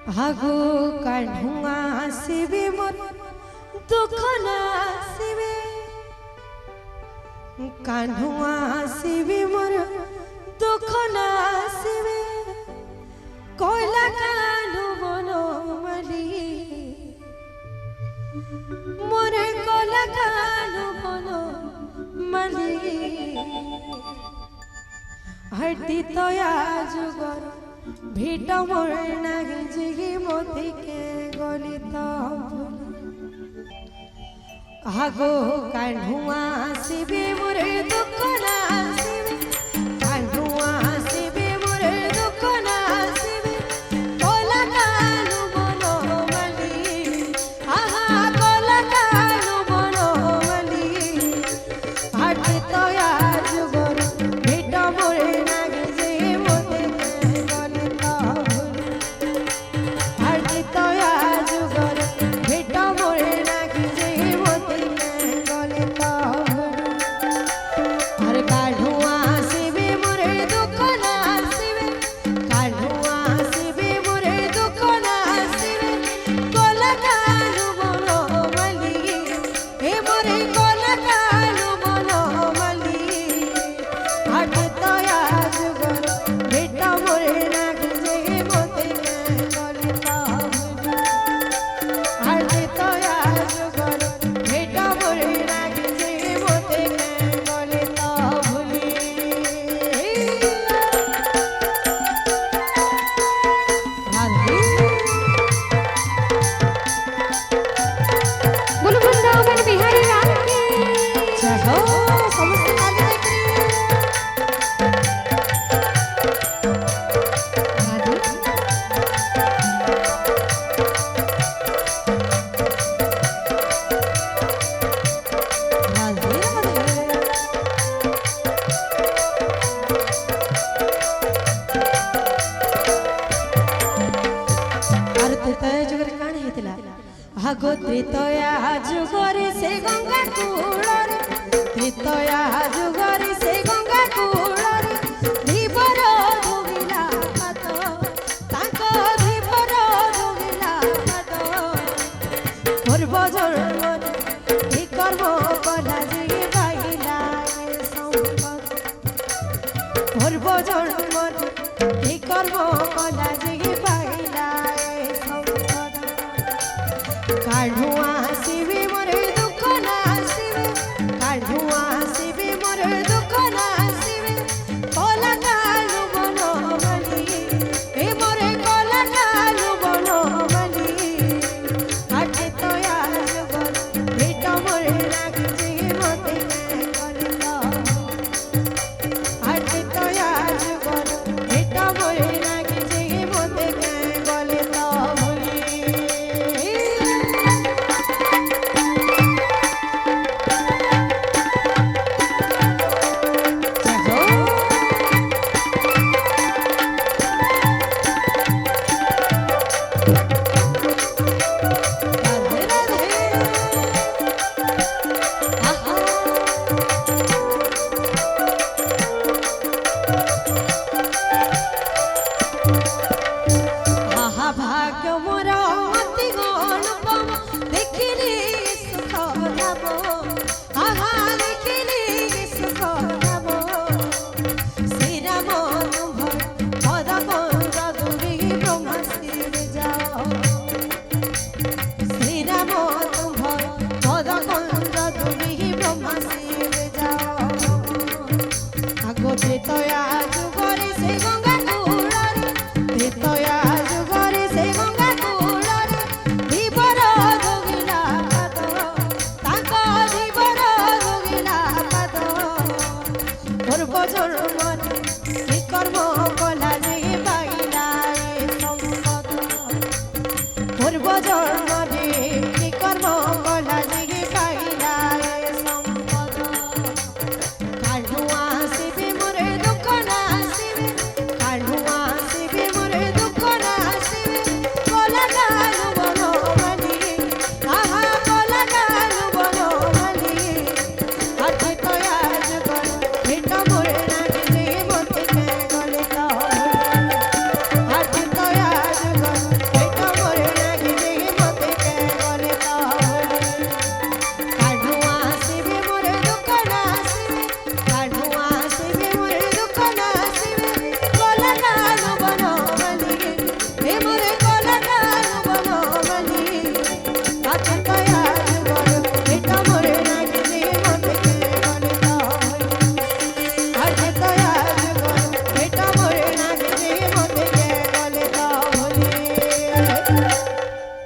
আগু কাঢ়ুয়া আসিবে মোর দুঃখ না আসিবে কাঢ়ুয়া আসিবে মোর দুঃখ না আসিবে কইলা কানু বনমালী মোরে কইলা কানু বনমালী हरती तया जुगर भेट मोर नागे जिगी मोती के गलित आगो काढ़ुआ आसिबे मोरे दुख ना आसिबे काढ़ुआ आसिबे मोरे दुख ना आसिबे कोला कालु बनमाली आहा कोला कालु बनमाली हरती तया जुगर भेट मोरे आगो त्रितया जुगरे से गंगा कूलर त्रितया जुगरे से गंगा कूलर धीवर धोगिला हाथ ताको धीवर धोगिला हाथ पूर्व जन्म ही कर्म कला जी पाइला संपद पूर्व जन्म ही कर्म कला जी काढ़ुआ आसिबे मोरे दुख ना आसिबे काढ़ुआ आसिबे मोरे दुख ना आसिबे कोला कालु बनमाली ए मोरे कोला कालु बनमाली हटे तया जुगर भेट मोरे नागजी मोते गलित हटे तया जुगर भेट मोरे नागजी मोते गलित भाग्य मोरा अति अनुपम देखिली सुख लाभ आहा देखिली सुख लाभ श्री राम पद कंद दूरी ब्रह्म शिव जाओ श्री राम पद कंद दूरी ब्रह्म शिव जाओ आगो त्रितया जुगरे से गंगा कूलर त्रितया कर्म कला जी पाइला संपद पूर्व जन्म